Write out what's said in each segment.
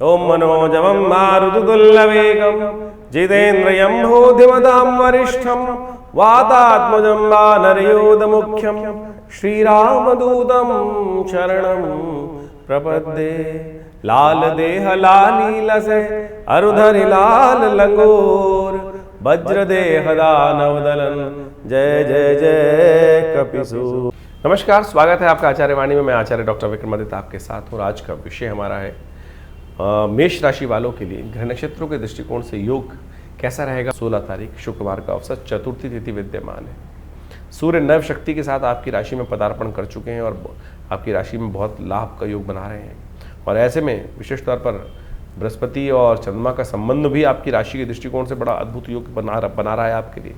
ओम मनोजवं मारुततुल्यवेगं जितेन्द्रियं भूतिमतां वरिष्ठं वातात्मजं वानरयोधमुख्यं श्रीरामदूतं शरणं प्रपद्ये। लाल देह लालीलसे अरुधरि लाल लंगोर वज्रदेह दानवदलन जय जय जय कपिसूर। नमस्कार, स्वागत है आपका आचार्य वाणी में। मैं आचार्य डॉक्टर विक्रमादित्य आपके साथ हूँ। आज का विषय हमारा है मेष राशि वालों के लिए ग्रह नक्षत्रों के दृष्टिकोण से योग कैसा रहेगा। 16 तारीख शुक्रवार का अवसर, चतुर्थी तिथि विद्यमान है। सूर्य नव शक्ति के साथ आपकी राशि में पदार्पण कर चुके हैं और आपकी राशि में बहुत लाभ का योग बना रहे हैं। और ऐसे में विशेष तौर पर बृहस्पति और चंद्रमा का संबंध भी आपकी राशि के दृष्टिकोण से बड़ा अद्भुत योग बना रहा है आपके लिए,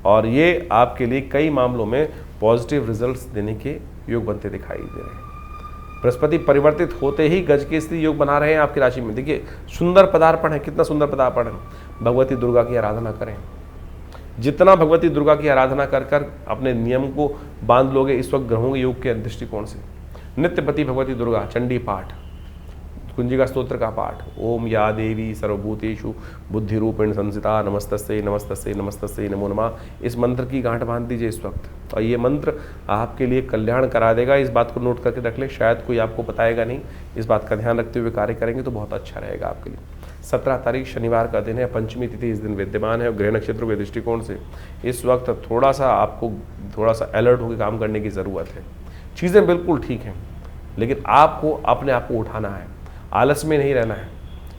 और ये आपके लिए कई मामलों में पॉजिटिव रिजल्ट्स देने के योग बनते दिखाई दे रहे हैं। बृहस्पति परिवर्तित होते ही गज के स्त्री योग बना रहे हैं आपकी राशि में। देखिए, सुंदर पदार्पण है, कितना सुंदर पदार्पण है। भगवती दुर्गा की आराधना करें। जितना भगवती दुर्गा की आराधना कर कर अपने नियम को बांध लोगे इस वक्त ग्रहों के योग के दृष्टिकोण से, नित्यपति भगवती दुर्गा चंडी पाठ, कुंजिका स्तोत्र का पाठ, ओम या देवी सर्वभूतेषु बुद्धि रूपेण संस्थिता नमस्तस्यै नमस्तस्यै नमस्तस्यै नमो नमः, इस मंत्र की गांठ बांध दीजिए इस वक्त। और ये मंत्र आपके लिए कल्याण करा देगा। इस बात को नोट करके रख लें, शायद कोई आपको बताएगा नहीं। इस बात का ध्यान रखते हुए कार्य करेंगे तो बहुत अच्छा रहेगा आपके लिए। 17 तारीख शनिवार का दिन है, पंचमी तिथि इस दिन विद्यमान है। और गृह नक्षत्रों के दृष्टिकोण से इस वक्त आपको थोड़ा सा अलर्ट होकर काम करने की ज़रूरत है। चीज़ें बिल्कुल ठीक हैं, लेकिन आपको अपने आप को उठाना है, आलस में नहीं रहना है।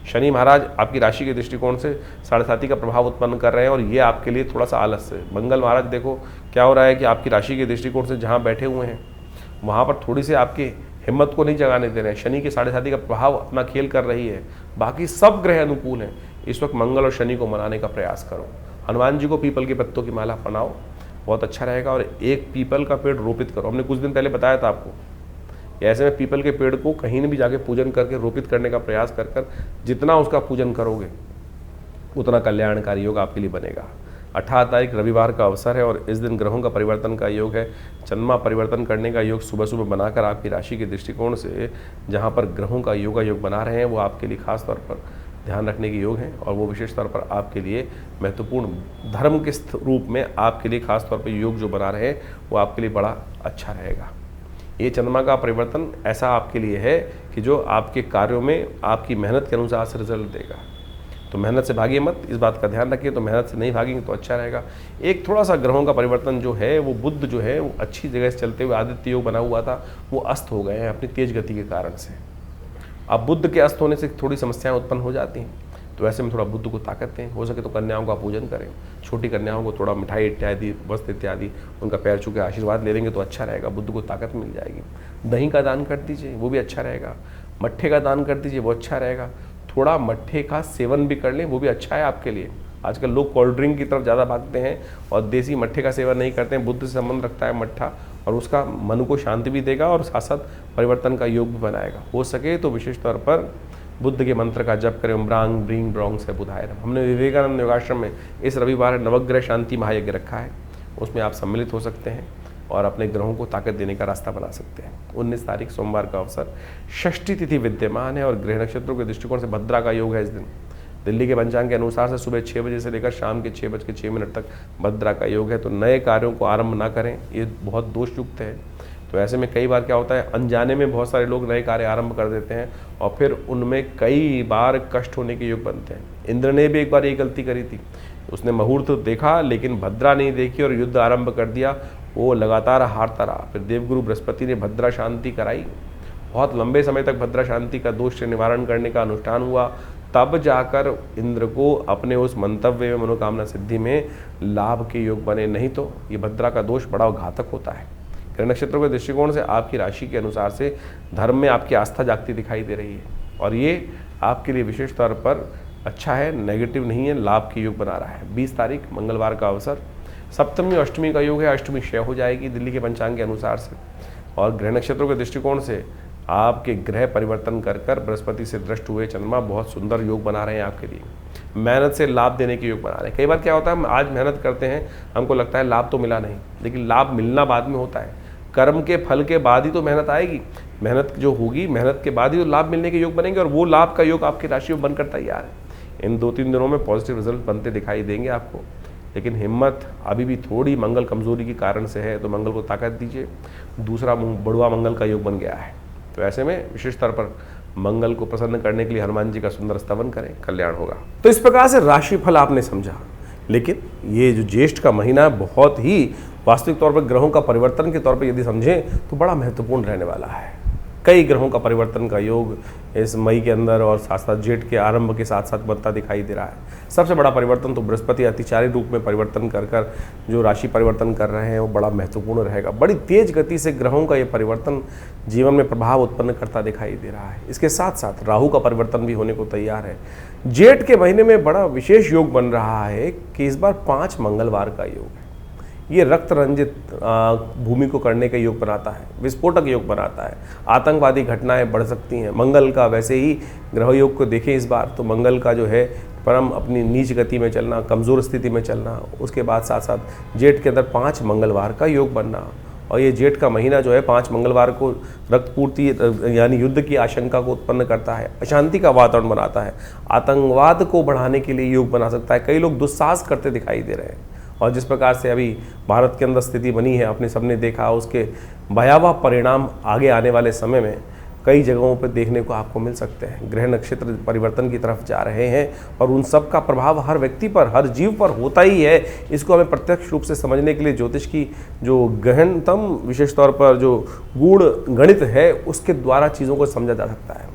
शनि महाराज आपकी राशि के दृष्टिकोण से 7.5 का प्रभाव उत्पन्न कर रहे हैं और ये आपके लिए थोड़ा सा आलस है। मंगल महाराज देखो क्या हो रहा है कि आपकी राशि के दृष्टिकोण से जहाँ बैठे हुए हैं वहाँ पर थोड़ी सी आपकी हिम्मत को नहीं जगाने दे रहे हैं। शनि के 7.5 का प्रभाव अपना खेल कर रही है। बाकी सब ग्रह अनुकूल हैं। इस वक्त मंगल और शनि को मनाने का प्रयास करो। हनुमान जी को पीपल के पत्तों की माला पहनाओ, बहुत अच्छा रहेगा। और एक पीपल का पेड़ रोपित करो। हमने कुछ दिन पहले बताया था आपको। ऐसे में पीपल के पेड़ को कहीं भी जाके पूजन करके रोपित करने का प्रयास कर कर जितना उसका पूजन करोगे उतना कल्याणकारी योग आपके लिए बनेगा। 18 तारीख रविवार का अवसर है और इस दिन ग्रहों का परिवर्तन का योग है। चंद्रमा परिवर्तन करने का योग सुबह सुबह बनाकर आपकी राशि के दृष्टिकोण से जहाँ पर ग्रहों का योग बना रहे हैं वो आपके लिए खास तौर पर ध्यान रखने के योग हैं। और वो विशेष तौर पर आपके लिए महत्वपूर्ण धर्म के रूप में आपके लिए खास तौर पर योग जो बना रहे हैं वो आपके लिए बड़ा अच्छा रहेगा। ये चंद्रमा का परिवर्तन ऐसा आपके लिए है कि जो आपके कार्यों में आपकी मेहनत के अनुसार से रिजल्ट देगा। तो मेहनत से भागिए मत, इस बात का ध्यान रखिए। तो मेहनत से नहीं भागेंगे तो अच्छा रहेगा। एक थोड़ा सा ग्रहों का परिवर्तन जो है वो बुध जो है वो अच्छी जगह से चलते हुए आदित्य योग बना हुआ था वो अस्त हो गए हैं अपनी तेज गति के कारण से। अब बुध के अस्त होने से थोड़ी समस्याएं उत्पन्न हो जाती हैं। तो ऐसे में थोड़ा बुद्ध को ताकत दें। हो सके तो कन्याओं का पूजन करें। छोटी कन्याओं को थोड़ा मिठाई इत्यादि वस्त्र इत्यादि उनका पैर छू के आशीर्वाद ले लेंगे तो अच्छा रहेगा। बुद्ध को ताकत मिल जाएगी। दही का दान कर दीजिए, वो भी अच्छा रहेगा। मट्ठे का दान कर दीजिए, वो अच्छा रहेगा। थोड़ा मट्ठे का सेवन भी कर लें, वो भी अच्छा है आपके लिए। आजकल लोग कोल्ड ड्रिंक की तरफ ज़्यादा भागते हैं और देसी मट्ठे का सेवन नहीं करते हैं। बुद्ध से संबंध रखता है मट्ठा और उसका मन को शांति भी देगा और साथ साथ परिवर्तन का योग भी बनाएगा। हो सके तो विशेष तौर पर बुद्ध के मंत्र का जप करें, ब्रांग ब्रींग ब्रोंग से बुधाय। हमने विवेकानंद योगाश्रम में इस रविवार नवग्रह शांति महायज्ञ रखा है, उसमें आप सम्मिलित हो सकते हैं और अपने ग्रहों को ताकत देने का रास्ता बना सकते हैं। 19 तारीख सोमवार का अवसर, षष्ठी तिथि विद्यमान है और गृह नक्षत्रों के दृष्टिकोण से भद्रा का योग है इस दिन। दिल्ली के पंचांग के अनुसार से सुबह 6 बजे से लेकर शाम के 6:06 तक भद्रा का योग है। तो नए कार्यों को आरंभ ना करें, ये बहुत दोषयुक्त है। तो ऐसे में कई बार क्या होता है, अनजाने में बहुत सारे लोग नए कार्य आरंभ कर देते हैं और फिर उनमें कई बार कष्ट होने के योग बनते हैं। इंद्र ने भी एक बार ये गलती करी थी। उसने मुहूर्त देखा लेकिन भद्रा नहीं देखी और युद्ध आरंभ कर दिया। वो लगातार हारता रहा। फिर देवगुरु बृहस्पति ने भद्रा शांति कराई। बहुत लंबे समय तक भद्रा शांति का दोष से निवारण करने का अनुष्ठान हुआ। तब जाकर इंद्र को अपने उस मंतव्य में मनोकामना सिद्धि में लाभ के योग बने। नहीं तो ये भद्रा का दोष बड़ा घातक होता है। ग्रह नक्षत्रों के दृष्टिकोण से आपकी राशि के अनुसार से धर्म में आपकी आस्था जागती दिखाई दे रही है और ये आपके लिए विशेष तौर पर अच्छा है, नेगेटिव नहीं है, लाभ के योग बना रहा है। 20 तारीख मंगलवार का अवसर, सप्तमी और अष्टमी का योग है। अष्टमी क्षय हो जाएगी दिल्ली के पंचांग के अनुसार से। और ग्रह नक्षत्रों के दृष्टिकोण से आपके ग्रह परिवर्तन कर कर बृहस्पति से दृष्ट हुए चंद्रमा बहुत सुंदर योग बना रहे हैं आपके लिए। मेहनत से लाभ देने के योग बना रहे हैं। कई बार क्या होता है, हम आज मेहनत करते हैं, हमको लगता है लाभ तो मिला नहीं, लेकिन लाभ मिलना बाद में होता है। कर्म के फल के बाद ही तो मेहनत आएगी। मेहनत जो होगी, मेहनत के बाद ही तो लाभ मिलने के योग बनेंगे, और वो लाभ का योग आपकी राशि में बनकर तैयार है। इन 2-3 दिनों में पॉजिटिव रिजल्ट बनते दिखाई देंगे आपको, लेकिन हिम्मत अभी भी थोड़ी मंगल कमजोरी के कारण से है, तो मंगल को ताकत दीजिए। दूसरा बड़ुआ मंगल का योग बन गया है, तो ऐसे में विशेष तौर पर मंगल को प्रसन्न करने के लिए हनुमान जी का सुंदर स्तवन करें, कल्याण होगा। तो इस प्रकार से राशिफल आपने समझा, लेकिन ये जो ज्येष्ठ का महीना बहुत ही वास्तविक तौर पर ग्रहों का परिवर्तन के तौर पर यदि समझें तो बड़ा महत्वपूर्ण रहने वाला है। कई ग्रहों का परिवर्तन का योग इस मई के अंदर और साथ साथ जेठ के आरंभ के साथ साथ बनता दिखाई दे रहा है। सबसे बड़ा परिवर्तन तो बृहस्पति अतिचारी रूप में परिवर्तन कर जो राशि परिवर्तन कर रहे हैं वो बड़ा महत्वपूर्ण रहेगा। बड़ी तेज गति से ग्रहों का ये परिवर्तन जीवन में प्रभाव उत्पन्न करता दिखाई दे रहा है। इसके साथ साथ राहु का परिवर्तन भी होने को तैयार है। जेठ के महीने में बड़ा विशेष योग बन रहा है कि इस बार 5 मंगलवार का योग है। ये रक्त रंजित भूमि को करने का योग बनाता है, विस्फोटक योग बनाता है, आतंकवादी घटनाएं बढ़ सकती हैं। मंगल का वैसे ही ग्रह योग को देखें इस बार तो मंगल का जो है परम अपनी नीच गति में चलना, कमज़ोर स्थिति में चलना, उसके बाद साथ साथ जेठ के अंदर 5 मंगलवार का योग बनना, और ये जेठ का महीना जो है 5 मंगलवार को रक्तपूर्ति यानी युद्ध की आशंका को उत्पन्न करता है, अशांति का वातावरण बनाता है, आतंकवाद को बढ़ाने के लिए योग बना सकता है। कई लोग दुस्साहस करते दिखाई दे रहे हैं, और जिस प्रकार से अभी भारत के अंदर स्थिति बनी है अपने सबने देखा, उसके भयावह परिणाम आगे आने वाले समय में कई जगहों पर देखने को आपको मिल सकते हैं। ग्रह नक्षत्र परिवर्तन की तरफ जा रहे हैं और उन सब का प्रभाव हर व्यक्ति पर, हर जीव पर होता ही है। इसको हमें प्रत्यक्ष रूप से समझने के लिए ज्योतिष की जो गहनतम विशेष तौर पर जो गूढ़ गणित है उसके द्वारा चीज़ों को समझा जा सकता है।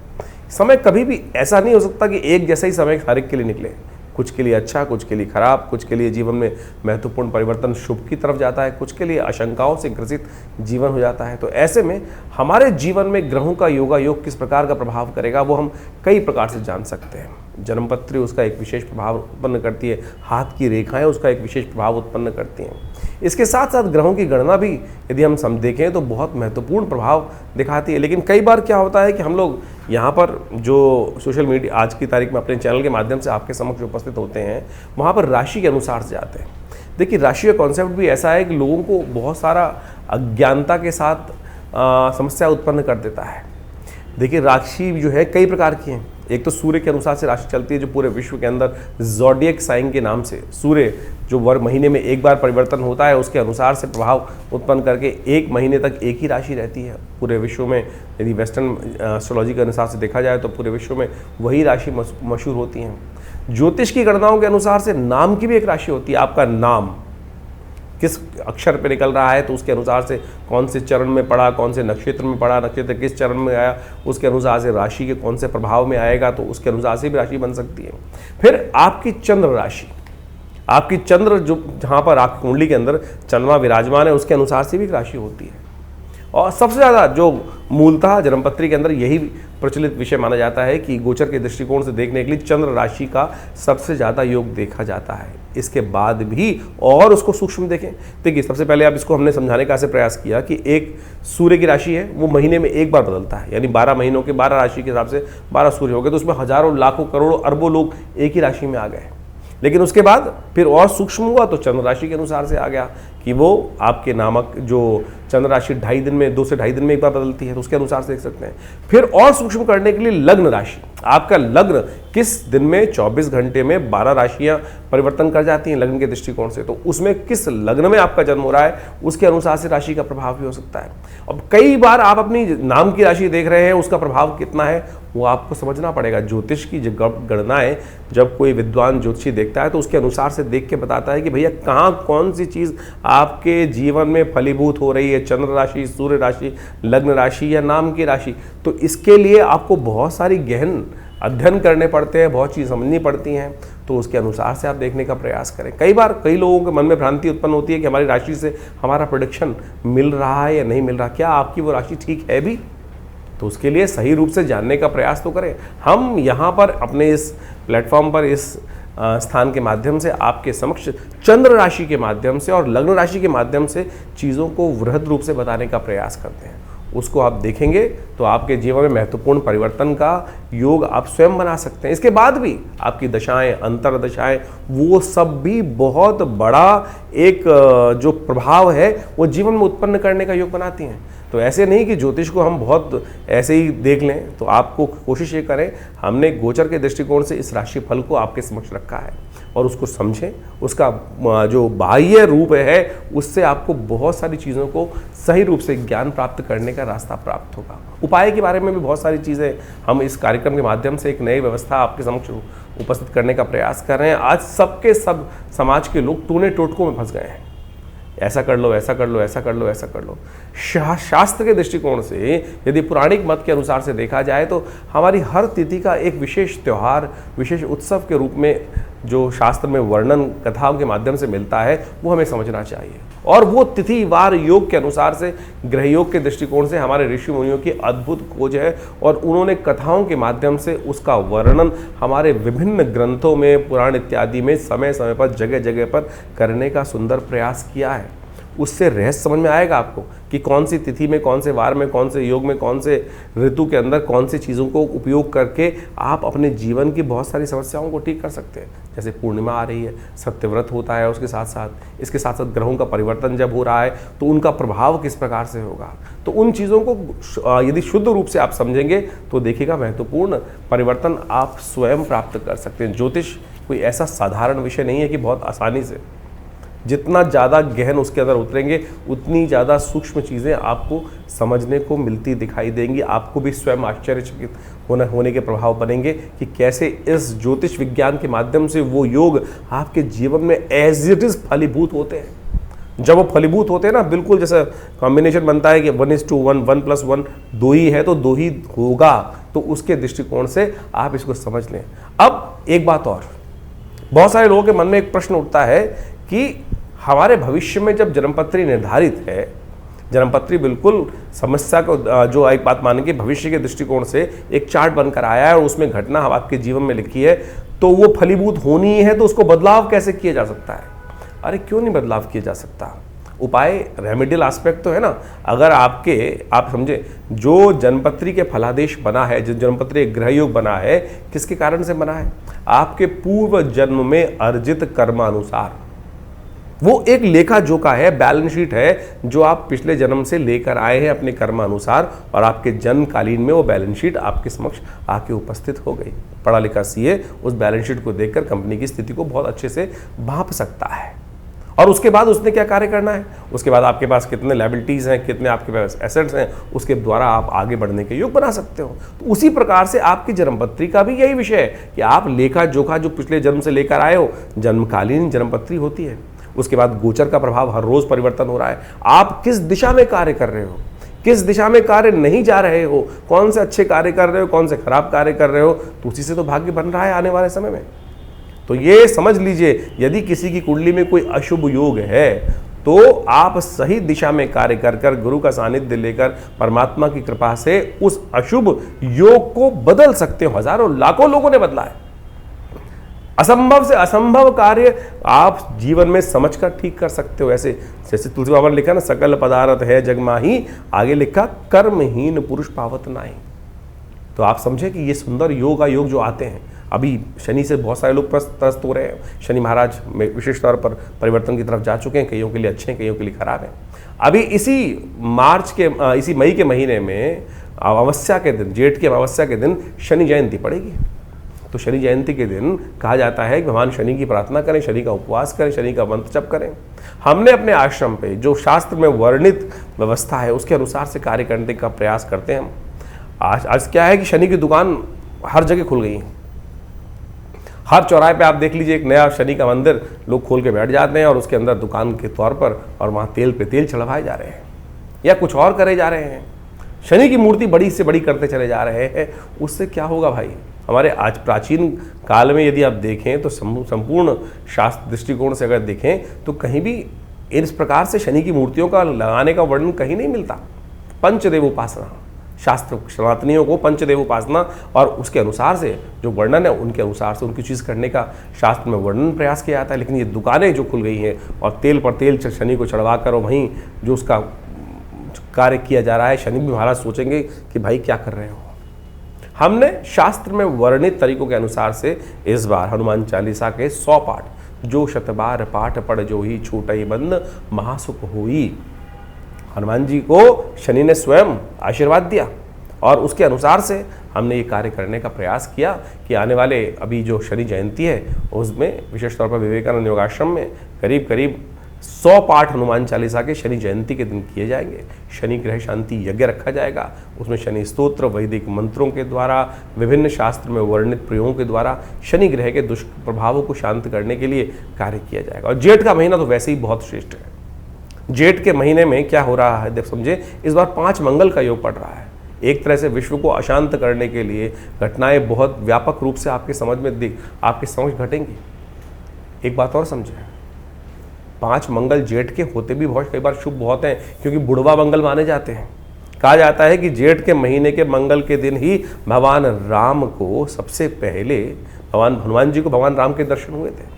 समय कभी भी ऐसा नहीं हो सकता कि एक जैसा ही समय हर एक के लिए निकले, कुछ के लिए अच्छा, कुछ के लिए खराब, कुछ के लिए जीवन में महत्वपूर्ण परिवर्तन शुभ की तरफ जाता है, कुछ के लिए आशंकाओं से ग्रसित जीवन हो जाता है। तो ऐसे में हमारे जीवन में ग्रहों का योगा योग किस प्रकार का प्रभाव करेगा वो हम कई प्रकार से जान सकते हैं। जन्मपत्री उसका एक विशेष प्रभाव उत्पन्न करती है, हाथ की रेखाएं उसका एक विशेष प्रभाव उत्पन्न करती हैं। इसके साथ साथ ग्रहों की गणना भी यदि हम देखें तो बहुत महत्वपूर्ण प्रभाव दिखाती है। लेकिन कई बार क्या होता है कि हम लोग यहाँ पर जो सोशल मीडिया आज की तारीख में अपने चैनल के माध्यम से आपके समक्ष उपस्थित होते हैं, वहाँ पर राशि के अनुसार से जाते हैं। देखिए, राशि का कॉन्सेप्ट भी ऐसा है कि लोगों को बहुत सारा अज्ञानता के साथ समस्या उत्पन्न कर देता है। देखिए, राशि जो है कई प्रकार की हैं। एक तो सूर्य के अनुसार से राशि चलती है, जो पूरे विश्व के अंदर ज़ोडिएक साइन के नाम से सूर्य जो महीने में एक बार परिवर्तन होता है उसके अनुसार से प्रभाव उत्पन्न करके 1 महीने तक एक ही राशि रहती है पूरे विश्व में। यदि वेस्टर्न एस्ट्रोलॉजी के अनुसार से देखा जाए तो पूरे विश्व में वही राशि मशहूर होती हैं। ज्योतिष की गणनाओं के अनुसार से नाम की भी एक राशि होती है। आपका नाम किस अक्षर पे निकल रहा है तो उसके अनुसार से कौन से चरण में पड़ा, कौन से नक्षत्र में पड़ा, नक्षत्र किस चरण में आया, उसके अनुसार से राशि के कौन से प्रभाव में आएगा, तो उसके अनुसार से भी राशि बन सकती है। फिर आपकी चंद्र राशि, आपकी चंद्र जो जहाँ पर आपकी कुंडली के अंदर चंद्रमा विराजमान है उसके अनुसार से भी एक राशि होती है। और सबसे ज़्यादा जो मूलतः जन्मपत्री के अंदर यही प्रचलित विषय माना जाता है कि गोचर के दृष्टिकोण से देखने के लिए चंद्र राशि का सबसे ज़्यादा योग देखा जाता है। इसके बाद भी और उसको सूक्ष्म देखें। देखिए, सबसे पहले आप इसको हमने समझाने का ऐसे प्रयास किया कि एक सूर्य की राशि है, वो महीने में एक बार बदलता है, यानी 12 महीनों के 12 राशि के हिसाब से 12 सूर्य हो गए, तो उसमें हजारों लाखों करोड़ों अरबों लोग एक ही राशि में आ गए। लेकिन उसके बाद फिर और सूक्ष्म हुआ तो चंद्र राशि के अनुसार से आ गया कि वो आपके नामक जो चंद्र राशि 2.5 दिन में 2 से 2.5 दिन में एक बार बदलती है, तो उसके अनुसार से देख सकते हैं। फिर और सूक्ष्म करने के लिए लग्न राशि, आपका लग्न किस दिन में 24 घंटे में 12 राशियां परिवर्तन कर जाती हैं लग्न के दृष्टिकोण से, तो उसमें किस लग्न में आपका जन्म हो रहा है उसके अनुसार से राशि का प्रभाव भी हो सकता है। अब कई बार आप अपनी नाम की राशि देख रहे हैं, उसका प्रभाव कितना है वो आपको समझना पड़ेगा। ज्योतिष की गणनाएं जब कोई विद्वान ज्योतिषी देखता है तो उसके अनुसार से देख के बताता है कि भैया कहाँ कौन सी चीज़ आपके जीवन में फलीभूत हो रही है, चंद्र राशि, सूर्य राशि, लग्न राशि या नाम की राशि। तो इसके लिए आपको बहुत सारी गहन अध्ययन करने पड़ते हैं, बहुत चीज़ समझनी पड़ती हैं, तो उसके अनुसार से आप देखने का प्रयास करें। कई बार कई लोगों के मन में भ्रांति उत्पन्न होती है कि हमारी राशि से हमारा प्रेडिक्शन मिल रहा है या नहीं मिल रहा, क्या आपकी वो राशि ठीक है भी, तो उसके लिए सही रूप से जानने का प्रयास तो करें। हम यहाँ पर अपने इस प्लेटफॉर्म पर इस स्थान के माध्यम से आपके समक्ष चंद्र राशि के माध्यम से और लग्न राशि के माध्यम से चीज़ों को वृहद रूप से बताने का प्रयास करते हैं। उसको आप देखेंगे तो आपके जीवन में महत्वपूर्ण परिवर्तन का योग आप स्वयं बना सकते हैं। इसके बाद भी आपकी दशाएं, अंतर दशाएं, वो सब भी बहुत बड़ा एक जो प्रभाव है वो जीवन में उत्पन्न करने का योग बनाती हैं। तो ऐसे नहीं कि ज्योतिष को हम बहुत ऐसे ही देख लें, तो आपको कोशिश ये करें, हमने गोचर के दृष्टिकोण से इस राशि फल को आपके समक्ष रखा है और उसको समझें, उसका जो बाह्य रूप है उससे आपको बहुत सारी चीज़ों को सही रूप से ज्ञान प्राप्त करने का रास्ता प्राप्त होगा। उपाय के बारे में भी बहुत सारी चीज़ें हम इस कार्यक्रम के माध्यम से एक नई व्यवस्था आपके समक्ष उपस्थित करने का प्रयास कर रहे हैं। आज सबके सब समाज के लोग टूने टोटकों में फंस गए हैं, ऐसा कर लो, ऐसा कर लो, ऐसा कर लो, ऐसा कर लो। शास्त्र के दृष्टिकोण से यदि पौराणिक मत के अनुसार से देखा जाए तो हमारी हर तिथि का एक विशेष त्यौहार, विशेष उत्सव के रूप में जो शास्त्र में वर्णन कथाओं के माध्यम से मिलता है वो हमें समझना चाहिए। और वो तिथि वार योग के अनुसार से, ग्रह योग के दृष्टिकोण से हमारे ऋषि मुनियों की अद्भुत खोज है और उन्होंने कथाओं के माध्यम से उसका वर्णन हमारे विभिन्न ग्रंथों में, पुराण इत्यादि में समय समय पर, जगह जगह पर करने का सुंदर प्रयास किया है। उससे रहस्य समझ में आएगा आपको कि कौन सी तिथि में, कौन से वार में, कौन से योग में, कौन से ऋतु के अंदर कौन सी चीज़ों को उपयोग करके आप अपने जीवन की बहुत सारी समस्याओं को ठीक कर सकते हैं। जैसे पूर्णिमा आ रही है, सत्यव्रत होता है, उसके साथ साथ इसके साथ साथ ग्रहों का परिवर्तन जब हो रहा है तो उनका प्रभाव किस प्रकार से होगा। तो उन चीज़ों को यदि शुद्ध रूप से आप समझेंगे तो देखिएगा महत्वपूर्ण परिवर्तन आप स्वयं प्राप्त कर सकते हैं। ज्योतिष कोई ऐसा साधारण विषय नहीं है कि बहुत आसानी से, जितना ज़्यादा गहन उसके अंदर उतरेंगे उतनी ज़्यादा सूक्ष्म चीज़ें आपको समझने को मिलती दिखाई देंगी। आपको भी स्वयं आश्चर्यचकित होने के प्रभाव बनेंगे कि कैसे इस ज्योतिष विज्ञान के माध्यम से वो योग आपके जीवन में एज इट इज़ फलीभूत होते हैं। जब वो फलीभूत होते हैं ना, बिल्कुल जैसा कॉम्बिनेशन बनता है कि 1:1, 1+1 2 ही है तो 2 ही होगा, तो उसके दृष्टिकोण से आप इसको समझ लें। अब एक बात और, बहुत सारे लोगों के मन में एक प्रश्न उठता है कि हमारे भविष्य में जब जन्मपत्री निर्धारित है, जन्मपत्री बिल्कुल समस्या को जो एक बात मानेंगे भविष्य के दृष्टिकोण से एक चार्ट बनकर आया है और उसमें घटना आपके जीवन में लिखी है, तो वो फलीभूत होनी है, तो उसको बदलाव कैसे किया जा सकता है? अरे क्यों नहीं बदलाव किया जा सकता? उपाय रेमेडियल एस्पेक्ट तो है ना। अगर आप समझे, जो जन्मपत्री के फलादेश बना है, जो जन्मपत्री ग्रह योग बना है, किसके कारण से बना है? आपके पूर्व जन्म में अर्जित कर्मानुसार। वो एक लेखा जोखा है, बैलेंस शीट है जो आप पिछले जन्म से लेकर आए हैं अपने कर्मानुसार, और आपके जन्मकालीन में वो बैलेंस शीट आपके समक्ष आके उपस्थित हो गई। पढ़ा लिखा सीए उस बैलेंस शीट को देखकर कंपनी की स्थिति को बहुत अच्छे से भांप सकता है। और उसके बाद उसने क्या कार्य करना है, उसके बाद आपके पास कितने लायबिलिटीज़ हैं, कितने आपके पास एसेट्स हैं, उसके द्वारा आप आगे बढ़ने के योग बना सकते हो। तो उसी प्रकार से आपकी जन्मपत्री का भी यही विषय है कि आप लेखा जोखा जो पिछले जन्म से लेकर आए हो, जन्मकालीन जन्मपत्री होती है। उसके बाद गोचर का प्रभाव हर रोज परिवर्तन हो रहा है। आप किस दिशा में कार्य कर रहे हो, किस दिशा में कार्य नहीं जा रहे हो, कौन से अच्छे कार्य कर रहे हो, कौन से खराब कार्य कर रहे हो, तो उसी से तो भाग्य बन रहा है आने वाले समय में। तो ये समझ लीजिए, यदि किसी की कुंडली में कोई अशुभ योग है तो आप सही दिशा में कार्य कर कर गुरु का सानिध्य लेकर परमात्मा की कृपा से उस अशुभ योग को बदल सकते हो। हजारों लाखों लोगों ने बदला है। असंभव से असंभव कार्य आप जीवन में समझकर ठीक कर सकते हो। ऐसे जैसे तुलसी बाबा ने लिखा ना, सकल पदार्थ है जग माही, आगे लिखा कर्महीन पुरुष पावत नाही। तो आप समझे कि ये सुंदर योग जो आते हैं, अभी शनि से बहुत सारे लोग त्रस्त हो रहे हैं। शनि महाराज विशेष तौर पर परिवर्तन की तरफ जा चुके हैं, कईयों के लिए अच्छे हैं, कईयों के लिए खराब हैं। अभी इसी मई के महीने में अमावस्या के दिन, जेठ की अमावस्या के दिन शनि जयंती पड़ेगी। तो शनि जयंती के दिन कहा जाता है कि भगवान शनि की प्रार्थना करें, शनि का उपवास करें, शनि का मंत्र जप करें। हमने अपने आश्रम पे जो शास्त्र में वर्णित व्यवस्था है उसके अनुसार से कार्य करने का प्रयास करते हैं हम। आज क्या है कि शनि की दुकान हर जगह खुल गई है। हर चौराहे पे आप देख लीजिए, एक नया शनि का मंदिर लोग खोल के बैठ जाते हैं और उसके अंदर दुकान के तौर पर, और वहाँ तेल पे तेल चढ़वाए जा रहे हैं या कुछ और करे जा रहे हैं। शनि की मूर्ति बड़ी से बड़ी करते चले जा रहे हैं। उससे क्या होगा भाई? हमारे आज प्राचीन काल में यदि आप देखें तो संपूर्ण शास्त्र दृष्टिकोण से अगर देखें तो कहीं भी इस प्रकार से शनि की मूर्तियों का लगाने का वर्णन कहीं नहीं मिलता। पंचदेव उपासना, शास्त्र सनातनियों को पंचदेव उपासना और उसके अनुसार से जो वर्णन है उनके अनुसार से उनकी चीज़ करने का शास्त्र में वर्णन प्रयास किया जाता है। लेकिन ये दुकानें जो खुल गई हैं और तेल पर तेल शनि को चढ़वा कर और वहीं जो उसका कार्य किया जा रहा है, शनि भी महाराज सोचेंगे कि भाई क्या कर रहे हो। हमने शास्त्र में वर्णित तरीकों के अनुसार से इस बार हनुमान चालीसा के 100 पाठ, जो शतबार पाठ पढ़ जो ही छूटई बंद महासुख होई, हनुमान जी को शनि ने स्वयं आशीर्वाद दिया और उसके अनुसार से हमने ये कार्य करने का प्रयास किया कि आने वाले अभी जो शनि जयंती है उसमें विशेष तौर पर विवेकानंद योगाश्रम में करीब करीब 100 पाठ हनुमान चालीसा के शनि जयंती के दिन किए जाएंगे। शनि ग्रह शांति यज्ञ रखा जाएगा, उसमें शनि स्तोत्र वैदिक मंत्रों के द्वारा विभिन्न शास्त्र में वर्णित प्रयोगों के द्वारा शनि ग्रह के दुष्प्रभावों को शांत करने के लिए कार्य किया जाएगा। और जेठ का महीना तो वैसे ही बहुत श्रेष्ठ है। जेठ के महीने में क्या हो रहा है देख समझे, इस बार 5 मंगल का योग पड़ रहा है। एक तरह से विश्व को अशांत करने के लिए घटनाएं बहुत व्यापक रूप से आपके समझ घटेंगी। एक बात और समझे, 5 मंगल जेठ के होते भी बहुत कई बार शुभ बहुत हैं, क्योंकि बुढ़वा मंगल माने जाते हैं। कहा जाता है कि जेठ के महीने के मंगल के दिन ही भगवान राम को सबसे पहले भगवान हनुमान जी को भगवान राम के दर्शन हुए थे।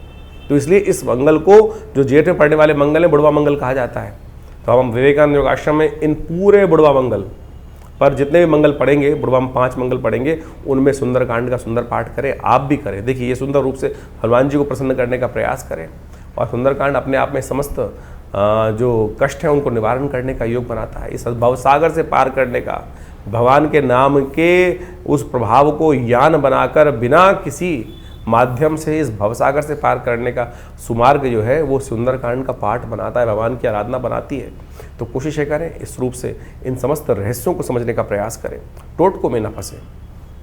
तो इसलिए इस मंगल को, जो जेठ में पड़ने वाले मंगल है, बुढ़वा मंगल कहा जाता है। तो हम विवेकानंद योगाश्रम में इन पूरे बुढ़वा मंगल पर जितने भी मंगल पढ़ेंगे, बुढ़वा में 5 मंगल पढ़ेंगे, उनमें सुंदरकांड का सुंदर पाठ करें। आप भी करें। देखिए, ये सुंदर रूप से हनुमान जी को प्रसन्न करने का प्रयास करें। और सुंदरकांड अपने आप में समस्त जो कष्ट हैं उनको निवारण करने का योग बनाता है। इस भवसागर से पार करने का, भगवान के नाम के उस प्रभाव को यान बनाकर बिना किसी माध्यम से इस भवसागर से पार करने का सुमार्ग जो है वो सुंदरकांड का पाठ बनाता है, भगवान की आराधना बनाती है। तो कोशिश करें इस रूप से इन समस्त रहस्यों को समझने का प्रयास करें, टोटकों में न फंसे।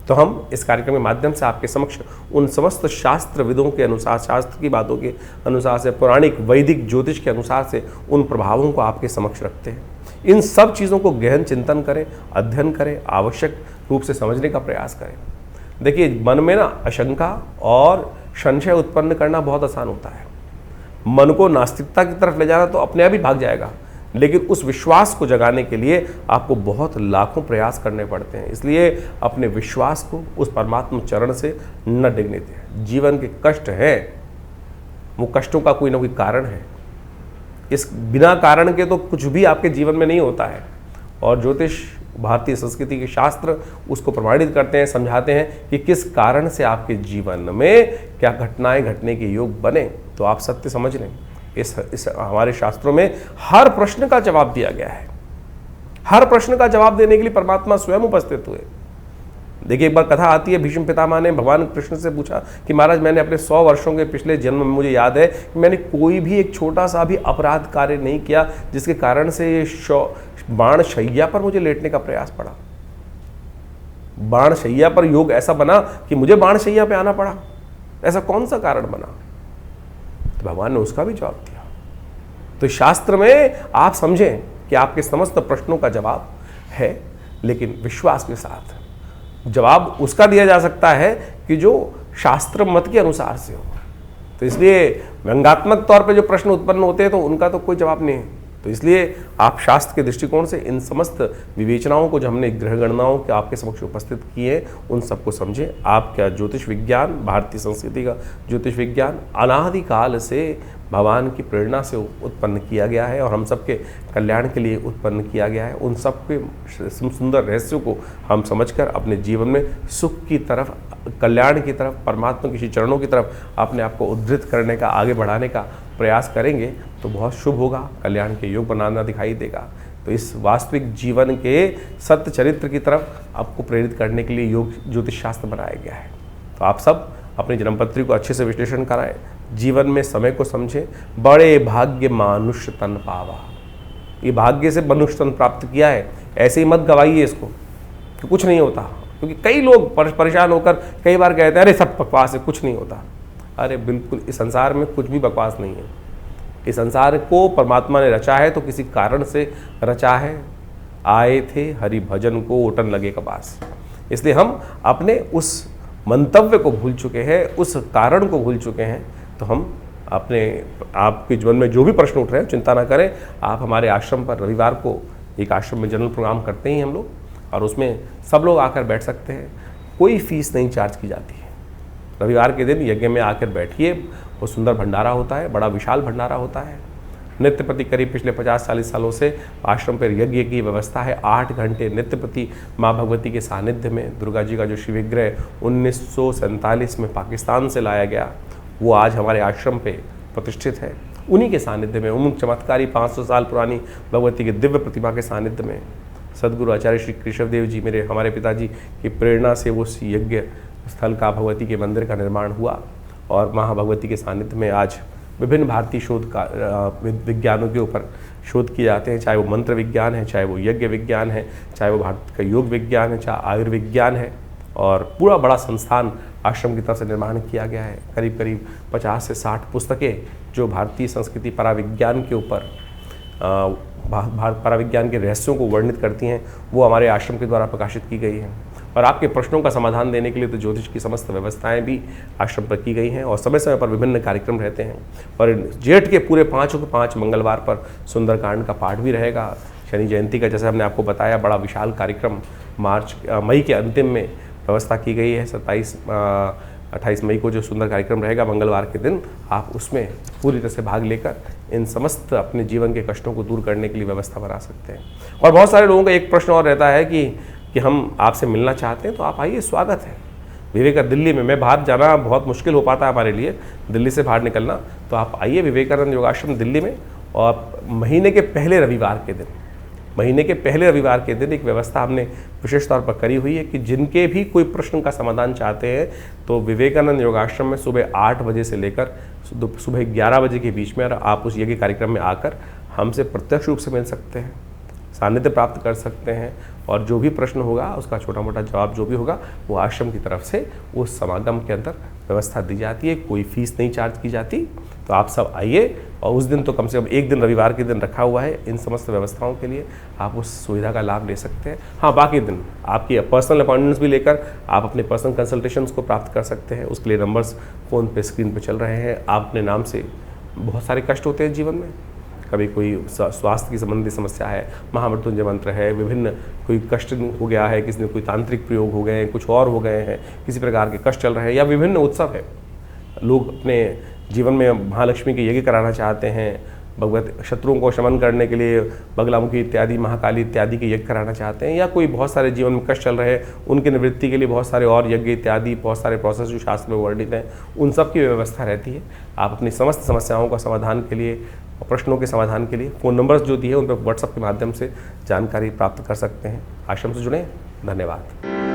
तो हम इस कार्यक्रम के माध्यम से आपके समक्ष उन समस्त शास्त्र विदों के अनुसार, शास्त्र की बातों के अनुसार से, पौराणिक वैदिक ज्योतिष के अनुसार से उन प्रभावों को आपके समक्ष रखते हैं। इन सब चीज़ों को गहन चिंतन करें, अध्ययन करें, आवश्यक रूप से समझने का प्रयास करें। देखिए, मन में ना आशंका और संशय उत्पन्न करना बहुत आसान होता है। मन को नास्तिकता की तरफ ले जाना तो अपने आप ही भाग जाएगा, लेकिन उस विश्वास को जगाने के लिए आपको बहुत लाखों प्रयास करने पड़ते हैं। इसलिए अपने विश्वास को उस परमात्मा चरण से न डिगने दें। जीवन के कष्ट हैं, वो कष्टों का कोई ना कोई कारण है। इस बिना कारण के तो कुछ भी आपके जीवन में नहीं होता है। और ज्योतिष, भारतीय संस्कृति के शास्त्र उसको प्रमाणित करते हैं, समझाते हैं कि किस कारण से आपके जीवन में क्या घटनाएं घटने के योग बने। तो आप सत्य समझ लें, इस हमारे शास्त्रों में हर प्रश्न का जवाब दिया गया है। हर प्रश्न का जवाब देने के लिए परमात्मा स्वयं उपस्थित हुए। देखिए, एक बार कथा आती है, भीष्म पितामह ने भगवान कृष्ण से पूछा कि महाराज, मैंने अपने 100 वर्षों के पिछले जन्म में मुझे याद है कि मैंने कोई भी एक छोटा सा भी अपराध कार्य नहीं किया जिसके कारण से ये बाण शैया पर मुझे लेटने का प्रयास पड़ा। बाण शैया पर योग ऐसा बना कि मुझे बाण शैया पे आना पड़ा। ऐसा कौन सा कारण बना? तो भगवान ने उसका भी जवाब दिया। तो शास्त्र में आप समझें कि आपके समस्त प्रश्नों का जवाब है, लेकिन विश्वास के साथ। जवाब उसका दिया जा सकता है कि जो शास्त्र मत के अनुसार से हो। तो इसलिए व्यंग्यात्मक तौर पे जो प्रश्न उत्पन्न होते हैं तो उनका तो कोई जवाब नहीं है। तो इसलिए आप शास्त्र के दृष्टिकोण से इन समस्त विवेचनाओं को जो हमने ग्रह गणनाओं के आपके समक्ष उपस्थित किए हैं उन सबको समझें। आपका ज्योतिष विज्ञान, भारतीय संस्कृति का ज्योतिष विज्ञान अनादिकाल से भगवान की प्रेरणा से उत्पन्न किया गया है और हम सबके कल्याण के लिए उत्पन्न किया गया है। उन सब के सुंदर रहस्यों को हम समझकर अपने जीवन में सुख की तरफ, कल्याण की तरफ, परमात्मा के चरणों की तरफ अपने आप को उद्धृत करने का, आगे बढ़ाने का प्रयास करेंगे तो बहुत शुभ होगा, कल्याण के योग बनाना दिखाई देगा। तो इस वास्तविक जीवन के सत्य चरित्र की तरफ आपको प्रेरित करने के लिए योग ज्योतिष शास्त्र बनाया गया है। तो आप सब अपनी जन्मपत्री को अच्छे से विश्लेषण कराएं, जीवन में समय को समझें। बड़े भाग्य मानुष्य तन पावा, ये भाग्य से मनुष्य तन प्राप्त किया है, ऐसे ही मत गवाइए इसको कि कुछ नहीं होता। क्योंकि कई लोग परेशान होकर कई बार कहते हैं अरे सब बकवास है, कुछ नहीं होता। अरे बिल्कुल, इस संसार में कुछ भी बकवास नहीं है। इस संसार को परमात्मा ने रचा है तो किसी कारण से रचा है। आए थे हरि भजन को ओटन लगे कपास। इसलिए हम अपने उस मंतव्य को भूल चुके हैं, उस कारण को भूल चुके हैं। तो हम अपने आपके जीवन में जो भी प्रश्न उठ रहे हैं चिंता ना करें। आप हमारे आश्रम पर रविवार को एक आश्रम में जनरल प्रोग्राम करते हैं हम लोग, और उसमें सब लोग आकर बैठ सकते हैं। कोई फीस नहीं चार्ज की जाती है। रविवार के दिन यज्ञ में आकर बैठिए, वो सुंदर भंडारा होता है, बड़ा विशाल भंडारा होता है। नित्य प्रति करीब पिछले 50-40 सालों से आश्रम पर यज्ञ की व्यवस्था है। 8 घंटे नित्य प्रति माँ भगवती के सानिध्य में दुर्गा जी का जो शिव विग्रह 1947 में पाकिस्तान से लाया गया, वो आज हमारे आश्रम पे प्रतिष्ठित है। उन्हीं के सानिध्य में, उन चमत्कारी 500 साल पुरानी भगवती के दिव्य प्रतिमा के सानिध्य में सदगुरु आचार्य श्री केशवदेव जी हमारे पिताजी की प्रेरणा से वो यज्ञ स्थल का, भगवती के मंदिर का निर्माण हुआ और महा भगवती के सानिध्य में आज विभिन्न भारतीय शोध का विज्ञानों के ऊपर शोध किए जाते हैं, चाहे वो मंत्र विज्ञान है, चाहे वो यज्ञ विज्ञान है, चाहे वो भारत का योग विज्ञान है, चाहे आयुर्विज्ञान है। और पूरा बड़ा संस्थान आश्रम की तरफ से निर्माण किया गया है। करीब करीब 50 से 60 पुस्तकें जो भारतीय संस्कृति पराविज्ञान के ऊपर भारत पराविज्ञान के रहस्यों को वर्णित करती हैं, वो हमारे आश्रम के द्वारा प्रकाशित की गई हैं। और आपके प्रश्नों का समाधान देने के लिए तो ज्योतिष की समस्त व्यवस्थाएं भी आश्रम पर की गई हैं और समय समय पर विभिन्न कार्यक्रम रहते हैं। और जेठ के पूरे 5 मंगलवार पर सुंदरकांड का पाठ भी रहेगा। शनि जयंती का, जैसे हमने आपको बताया, बड़ा विशाल कार्यक्रम मई के अंतिम में व्यवस्था की गई है। 28 मई को जो सुंदर कार्यक्रम रहेगा मंगलवार के दिन, आप उसमें पूरी तरह से भाग लेकर इन समस्त अपने जीवन के कष्टों को दूर करने के लिए व्यवस्था बना सकते हैं। और बहुत सारे लोगों का एक प्रश्न और रहता है कि हम आपसे मिलना चाहते हैं, तो आप आइए, स्वागत है। विवेकानंद दिल्ली में, मैं बाहर जाना बहुत मुश्किल हो पाता है हमारे लिए, दिल्ली से बाहर निकलना, तो आप आइए विवेकानंद योगाश्रम दिल्ली में। और महीने के पहले रविवार के दिन एक व्यवस्था हमने विशेष तौर पर करी हुई है कि जिनके भी कोई प्रश्न का समाधान चाहते हैं तो विवेकानंद योगाश्रम में सुबह 8 बजे से लेकर सुबह 11 बजे के बीच में आप उस यज्ञ कार्यक्रम में आकर हमसे प्रत्यक्ष रूप से मिल सकते हैं, सानिध्य प्राप्त कर सकते हैं। और जो भी प्रश्न होगा उसका छोटा मोटा जवाब जो भी होगा वो आश्रम की तरफ से उस समागम के अंदर व्यवस्था दी जाती है। कोई फीस नहीं चार्ज की जाती। तो आप सब आइए, और उस दिन तो कम से कम एक दिन रविवार के दिन रखा हुआ है इन समस्त व्यवस्थाओं के लिए, आप उस सुविधा का लाभ ले सकते हैं। हाँ, बाकी दिन आपकी पर्सनल अपॉइंटमेंट्स भी लेकर आप अपने पर्सनल कंसल्टेशंस को प्राप्त कर सकते हैं। उसके लिए नंबर्स फ़ोन पे स्क्रीन पे चल रहे हैं। आप अपने नाम से, बहुत सारे कष्ट होते हैं जीवन में, कभी कोई स्वास्थ्य की संबंधी समस्या है, महामृत्युंजय मंत्र है, विभिन्न कोई कष्ट हो गया है, किसी ने कोई तांत्रिक प्रयोग हो गए हैं, कुछ और हो गए हैं, किसी प्रकार के कष्ट चल रहे हैं, या विभिन्न उत्सव है, लोग अपने जीवन में महालक्ष्मी के यज्ञ कराना चाहते हैं, भगवत शत्रुओं को शमन करने के लिए बगलामुखी इत्यादि, महाकाली इत्यादि के यज्ञ कराना चाहते हैं, या कोई बहुत सारे जीवन में कष्ट चल रहे हैं उनकी निवृत्ति के लिए बहुत सारे और यज्ञ इत्यादि, बहुत सारे प्रोसेस जो शास्त्र में वर्णित हैं, उन सब की व्यवस्था रहती है। आप अपनी समस्त समस्याओं का समाधान के लिए, प्रश्नों के समाधान के लिए फ़ोन नंबर्स जो दिए उन पर व्हाट्सएप के माध्यम से जानकारी प्राप्त कर सकते हैं। आश्रम से जुड़ें। धन्यवाद।